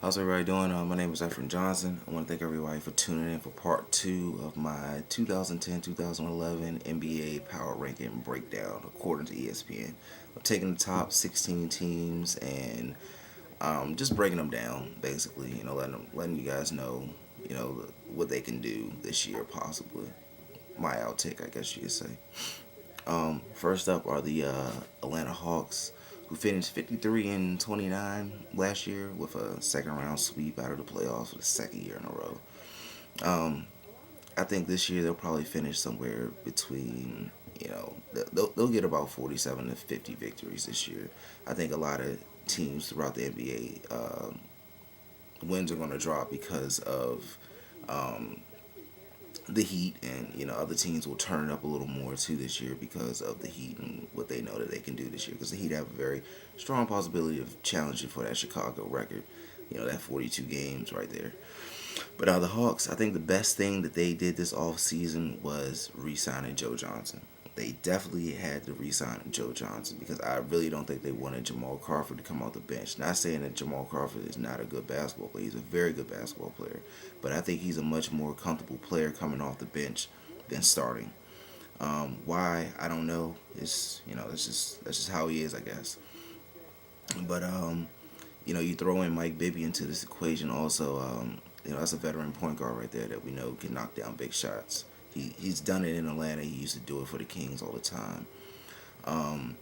How's everybody doing? My name is Efren Johnson. I want to thank everybody for tuning in for part two of my 2010-2011 NBA Power Ranking Breakdown according to ESPN. I'm taking the top 16 teams and just breaking them down, basically. Letting you guys know, what they can do this year, possibly. My outtake, I guess you could say. First up are the Atlanta Hawks, who finished 53 and 29 last year with a second round sweep out of the playoffs for the second year in a row. Um, I think this year they'll probably finish somewhere between, they'll get about 47 to 50 victories this year. I think a lot of teams throughout the NBA wins are going to drop because of um, the Heat, and other teams will turn it up a little more too this year because of the Heat and what they know that they can do this year. Because the Heat have a very strong possibility of challenging for that Chicago record, that 42 games right there. But the Hawks, I think the best thing that they did this off season was re-signing Joe Johnson. They definitely had to re-sign Joe Johnson because I really don't think they wanted Jamal Crawford to come off the bench. Not saying that Jamal Crawford is not a good basketball player. He's a very good basketball player. But I think he's a much more comfortable player coming off the bench than starting. Why, I don't know. That's just how he is, I guess. But you throw in Mike Bibby into this equation also. That's a veteran point guard right there that we know can knock down big shots. He's done it in Atlanta. He used to do it for the Kings all the time. Um,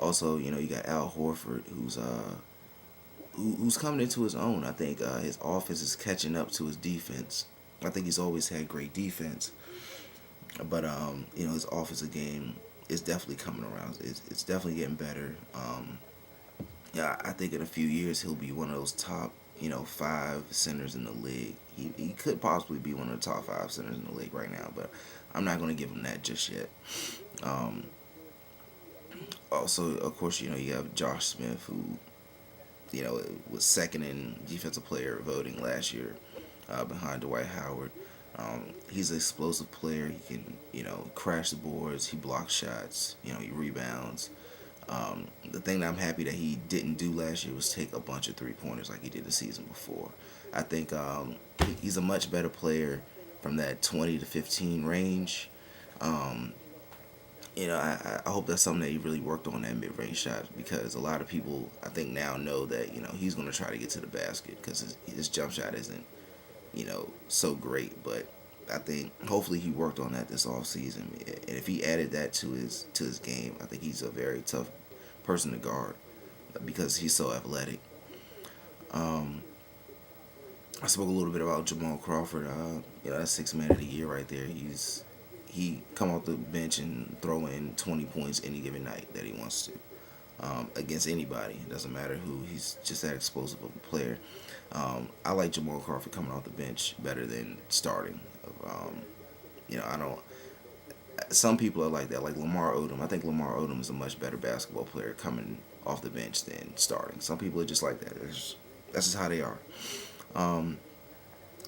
Also, you got Al Horford, who's coming into his own. I think his offense is catching up to his defense. I think he's always had great defense, but his offensive game is definitely coming around. It's definitely getting better. Yeah, I think in a few years he'll be one of those top, five centers in the league. He could possibly be one of the top five centers in the league right now, but I'm not going to give him that just yet. Um, Also, of course, you have Josh Smith, who was second in defensive player voting last year, behind Dwight Howard. He's an explosive player. He can crash the boards. He blocks shots. He rebounds. The thing that I'm happy that he didn't do last year was take a bunch of 3-pointers like he did the season before. I think he's a much better player from that 20 to 15 range. Um, I hope that's something that he really worked on, that mid-range shot, because a lot of people I think now know that he's going to try to get to the basket because his jump shot isn't so great. But I think hopefully he worked on that this off season, and if he added that to his game, I think he's a very tough person to guard because he's so athletic. Um, I spoke a little bit about Jamal Crawford. That's six man of the year right there. He come off the bench and throw in 20 points any given night that he wants to. Against anybody. It doesn't matter who. He's just that explosive of a player. I like Jamal Crawford coming off the bench better than starting. I don't. Some people are like that, like Lamar Odom. I think Lamar Odom is a much better basketball player coming off the bench than starting. Some people are just like that. That's just how they are. Um,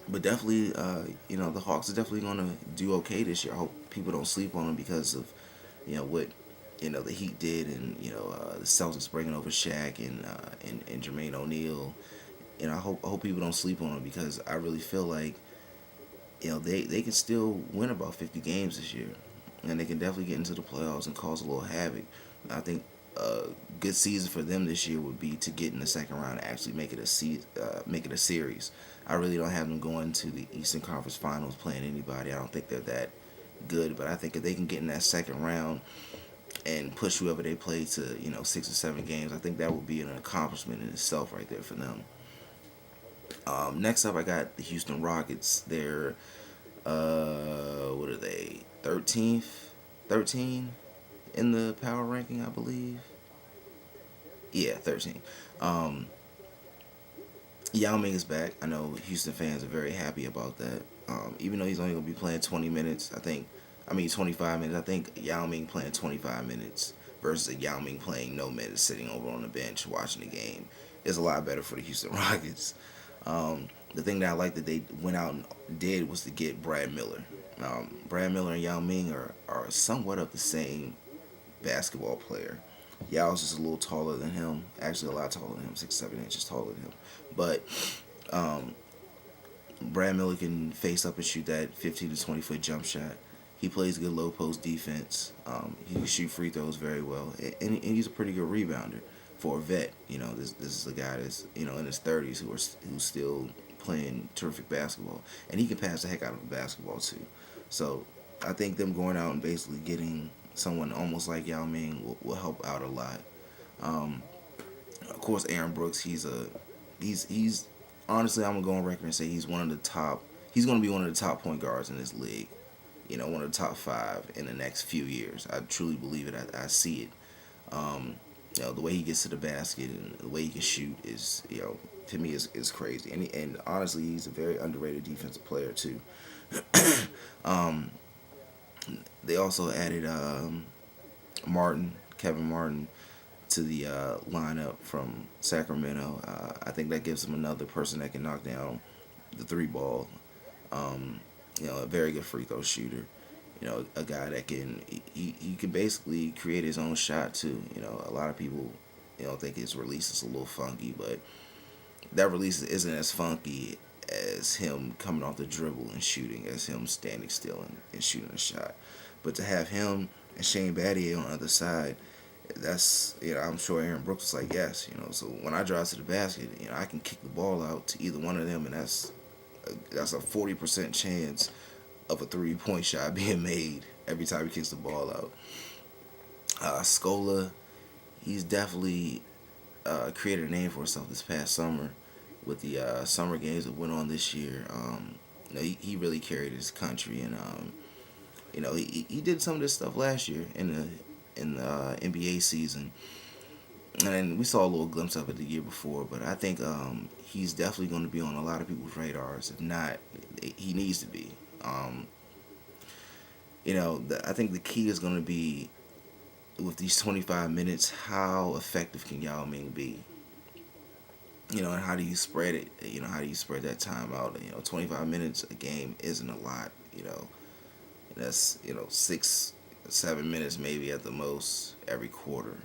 but definitely, the Hawks are definitely going to do okay this year. I hope people don't sleep on them because of, what the Heat did, and the Celtics bringing over Shaq and Jermaine O'Neal. I hope people don't sleep on them because I really feel like they can still win about 50 games this year, and they can definitely get into the playoffs and cause a little havoc. I think a good season for them this year would be to get in the second round and actually make it a series. I really don't have them going to the Eastern Conference Finals playing anybody. I don't think they're that good, but I think if they can get in that second round and push whoever they play to 6 or 7 games, I think that would be an accomplishment in itself right there for them. Next up, I got the Houston Rockets. They're what are they? 13 in the power ranking, I believe. Yeah, 13. Um, Yao Ming is back. I know Houston fans are very happy about that. Even though he's only going to be playing 20 minutes, 25 minutes. I think Yao Ming playing 25 minutes versus Yao Ming playing no minutes, sitting over on the bench watching the game is a lot better for the Houston Rockets. The thing that I like that they went out and did was to get Brad Miller. Brad Miller and Yao Ming are somewhat of the same basketball player. Yao's just a little taller than him. Actually, a lot taller than him, 6, 7 inches taller than him. But Um, Brad Miller can face up and shoot that 15 to 20 foot jump shot. He plays good low post defense. He can shoot free throws very well, and he's a pretty good rebounder for a vet. This is a guy that's in his 30s who's still playing terrific basketball, and he can pass the heck out of the basketball too. So I think them going out and basically getting someone almost like Yao Ming will help out a lot. Um, of course, Aaron Brooks. He's honestly, I'm gonna go on record and say he's one of the top. He's gonna be one of the top point guards in this league. One of the top five in the next few years. I truly believe it. I see it. The way he gets to the basket and the way he can shoot is, to me is crazy. And honestly, he's a very underrated defensive player too. um, they also added Kevin Martin, to the lineup from Sacramento. I think that gives him another person that can knock down the three ball. A very good free throw shooter. A guy that he can basically create his own shot too. A lot of people think his release is a little funky, but that release isn't as funky as him coming off the dribble and shooting, as him standing still and shooting a shot. But to have him and Shane Battier on the other side, that's I'm sure Aaron Brooks was like, yes, so when I drive to the basket, I can kick the ball out to either one of them, and that's a 40% chance of a 3-point shot being made every time he kicks the ball out. Scola, he's definitely created a name for himself this past summer with the summer games that went on this year. He really carried his country, and he did some of this stuff last year in the NBA season, and we saw a little glimpse of it the year before. But I think he's definitely going to be on a lot of people's radars. If not, he needs to be. I think the key is going to be with these 25 minutes. How effective can Yao Ming be? And how do you spread it? How do you spread that time out? 25 minutes a game isn't a lot. That's 6-7 minutes maybe at the most every quarter.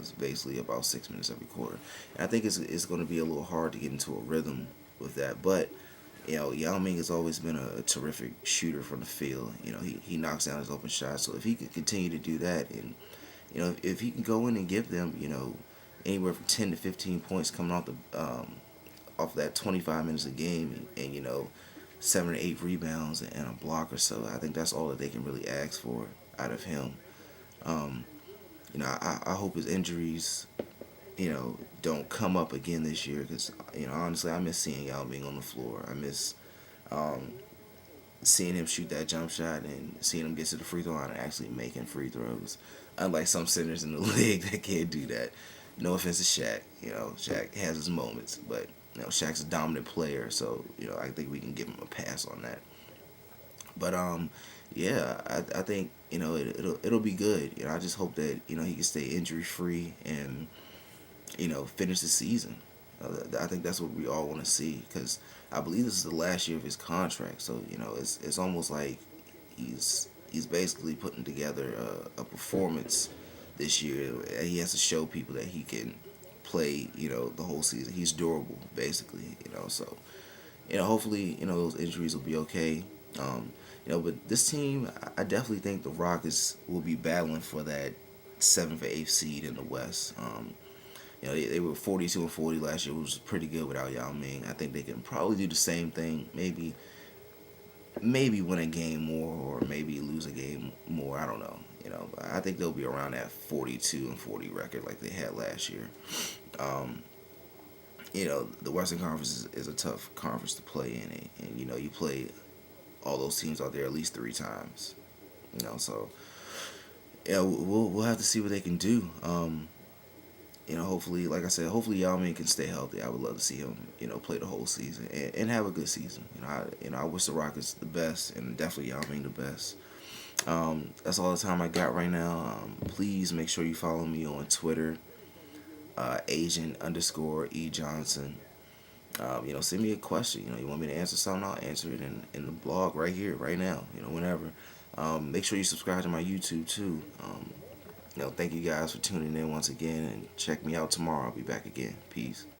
It's basically about 6 minutes every quarter. And I think it's going to be a little hard to get into a rhythm with that. But Yao Ming has always been a terrific shooter from the field. He knocks down his open shots. So if he can continue to do that, and if he can go in and give them anywhere from 10 to 15 points coming off that 25 minutes a game, and 7 or 8 rebounds and a block or so, I think that's all that they can really ask for out of him. I hope his injuries, don't come up again this year, because, honestly, I miss seeing Yao Ming on the floor. I miss seeing him shoot that jump shot and seeing him get to the free throw line and actually making free throws. Unlike some centers in the league that can't do that. No offense to Shaq. Shaq has his moments, but Shaq's a dominant player, so I think we can give him a pass on that. But yeah, I think it'll be good. I just hope that he can stay injury free and finish the season. I think that's what we all want to see, because I believe this is the last year of his contract. So it's almost like he's basically putting together a performance this year. He has to show people that he can play the whole season. He's durable, basically. So hopefully those injuries will be okay. But this team, I definitely think the Rockets will be battling for that 7th or 8th seed in the West. They were 42-40 last year, which was pretty good without Yao Ming. I think they can probably do the same thing. Maybe win a game more, or maybe lose a game more. I don't know. But I think they'll be around that 42-40 record like they had last year. The Western Conference is a tough conference to play in, and you play all those teams out there at least 3 times. So we'll have to see what they can do. Hopefully, like I said, hopefully Yao Ming can stay healthy. I would love to see him, play the whole season and have a good season. I wish the Rockets the best, and definitely Yao Ming the best. That's all the time I got right now. Please make sure you follow me on Twitter, Agent_E Johnson. Send me a question. You want me to answer something, I'll answer it in the blog right here, right now. Whenever. Make sure you subscribe to my YouTube too. Thank you guys for tuning in once again, and check me out tomorrow. I'll be back again. Peace.